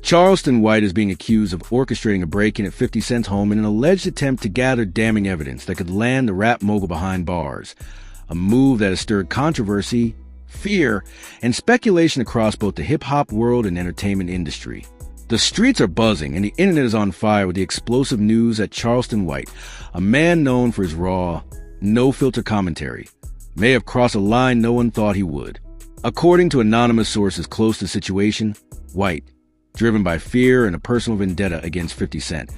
Charleston White is being accused of orchestrating a break-in at 50 Cent's home in an alleged attempt to gather damning evidence that could land the rap mogul behind bars, a move that has stirred controversy, fear, and speculation across both the hip-hop world and entertainment industry. The streets are buzzing, and the internet is on fire with the explosive news that Charleston White, a man known for his raw, no-filter commentary, may have crossed a line no one thought he would. According to anonymous sources close to the situation, White, driven by fear and a personal vendetta against 50 Cent,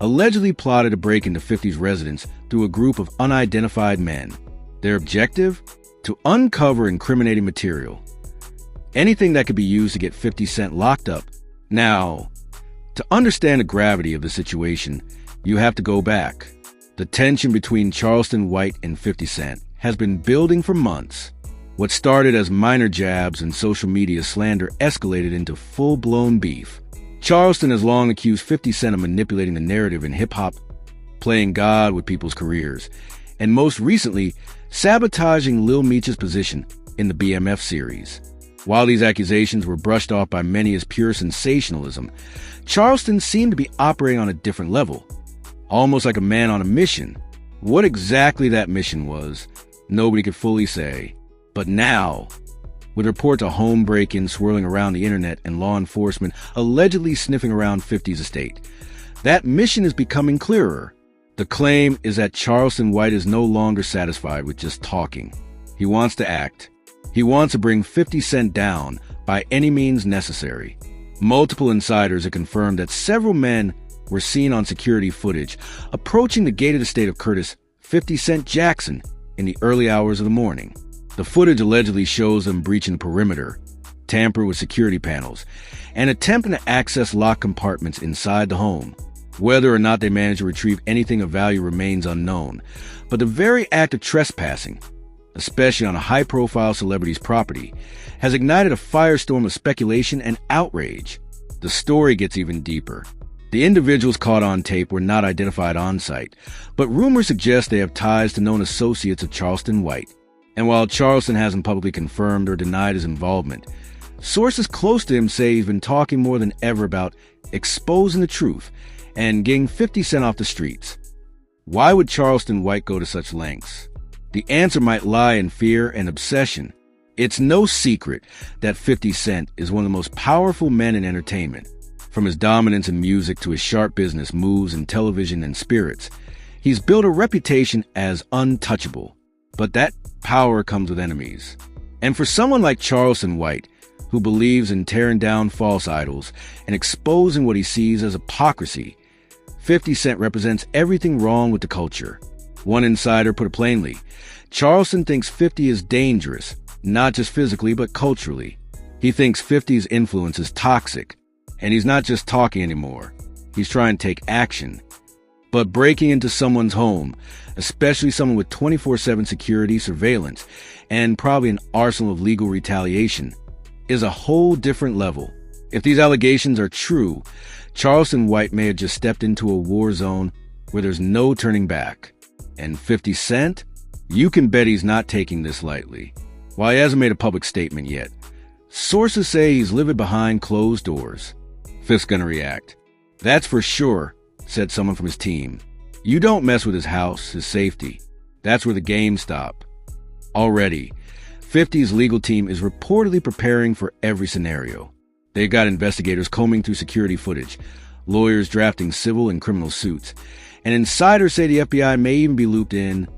allegedly plotted to break into 50's residence through a group of unidentified men. Their objective? To uncover incriminating material. Anything that could be used to get 50 Cent locked up. Now, to understand the gravity of the situation, you have to go back. The tension between Charleston White and 50 Cent has been building for months. What started as minor jabs and social media slander escalated into full-blown beef. Charleston has long accused 50 Cent of manipulating the narrative in hip-hop, playing God with people's careers, and most recently, sabotaging Lil Meech's position in the BMF series. While these accusations were brushed off by many as pure sensationalism, Charleston seemed to be operating on a different level, almost like a man on a mission. What exactly that mission was, nobody could fully say. But now, with reports of home break-ins swirling around the internet and law enforcement allegedly sniffing around 50's estate, that mission is becoming clearer. The claim is that Charleston White is no longer satisfied with just talking. He wants to act. He wants to bring 50 Cent down by any means necessary. Multiple insiders have confirmed that several men were seen on security footage approaching the gated estate of Curtis 50 Cent Jackson in the early hours of the morning. The footage allegedly shows them breaching the perimeter, tamper with security panels, and attempting to access locked compartments inside the home. Whether or not they managed to retrieve anything of value remains unknown, but the very act of trespassing, especially on a high-profile celebrity's property, has ignited a firestorm of speculation and outrage. The story gets even deeper. The individuals caught on tape were not identified on-site, but rumors suggest they have ties to known associates of Charleston White. And while Charleston hasn't publicly confirmed or denied his involvement, sources close to him say he's been talking more than ever about exposing the truth and getting 50 Cent off the streets. Why would Charleston White go to such lengths? The answer might lie in fear and obsession. It's no secret that 50 Cent is one of the most powerful men in entertainment. From his dominance in music to his sharp business moves in television and spirits, he's built a reputation as untouchable. But that power comes with enemies. And for someone like Charleston White, who believes in tearing down false idols and exposing what he sees as hypocrisy, 50 Cent represents everything wrong with the culture. One insider put it plainly, Charleston thinks 50 is dangerous, not just physically, but culturally. He thinks 50's influence is toxic, and he's not just talking anymore. He's trying to take action. But breaking into someone's home, especially someone with 24/7 security, surveillance, and probably an arsenal of legal retaliation, is a whole different level. If these allegations are true, Charleston White may have just stepped into a war zone where there's no turning back. And 50 Cent? You can bet he's not taking this lightly. While he hasn't made a public statement yet, sources say he's living behind closed doors. Fifth's gonna react. That's for sure, said someone from his team. You don't mess with his house, his safety. That's where the games stop. Already, 50's legal team is reportedly preparing for every scenario. They've got investigators combing through security footage, lawyers drafting civil and criminal suits, and insiders say the FBI may even be looped in,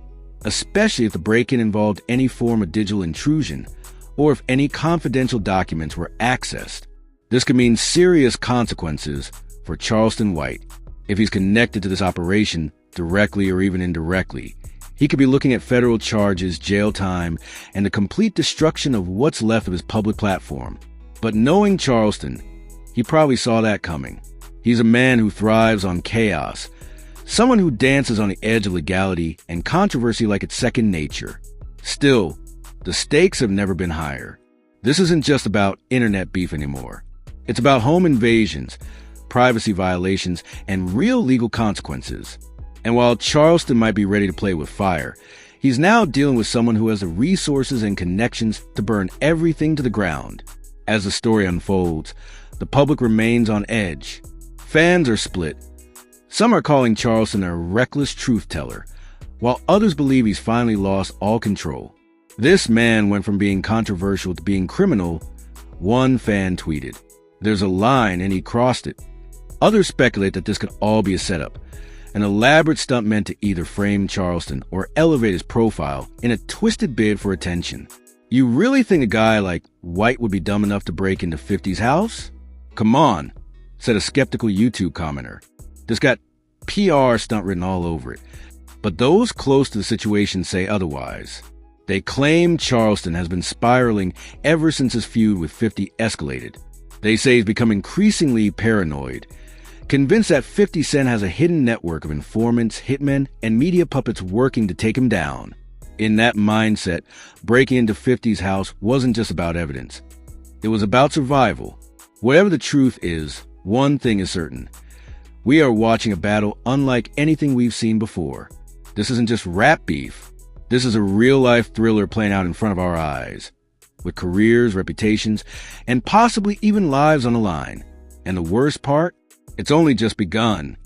especially if the break-in involved any form of digital intrusion or if any confidential documents were accessed. This could mean serious consequences for Charleston White. If he's connected to this operation, directly or even indirectly, he could be looking at federal charges, jail time, and the complete destruction of what's left of his public platform. But knowing Charleston, he probably saw that coming. He's a man who thrives on chaos, someone who dances on the edge of legality and controversy like it's second nature. Still, the stakes have never been higher. This isn't just about internet beef anymore. It's about home invasions, privacy violations, and real legal consequences. And while Charleston might be ready to play with fire, he's now dealing with someone who has the resources and connections to burn everything to the ground. As the story unfolds, The public remains on edge. Fans are split. Some are calling Charleston a reckless truth-teller, while others believe he's finally lost all control. This man went from being controversial to being criminal, one fan tweeted. There's a line and he crossed it. Others speculate that this could all be a setup, an elaborate stunt meant to either frame Charleston or elevate his profile in a twisted bid for attention. You really think a guy like White would be dumb enough to break into 50's house? Come on, said a skeptical YouTube commenter. This got PR stunt written all over it. But those close to the situation say otherwise. They claim Charleston has been spiraling ever since his feud with 50 escalated. They say he's become increasingly paranoid, convinced that 50 Cent has a hidden network of informants, hitmen, and media puppets working to take him down. In that mindset, breaking into 50's house wasn't just about evidence. It was about survival. Whatever the truth is, one thing is certain. We are watching a battle unlike anything we've seen before. This isn't just rap beef. This is a real-life thriller playing out in front of our eyes, with careers, reputations, and possibly even lives on the line. And the worst part? It's only just begun.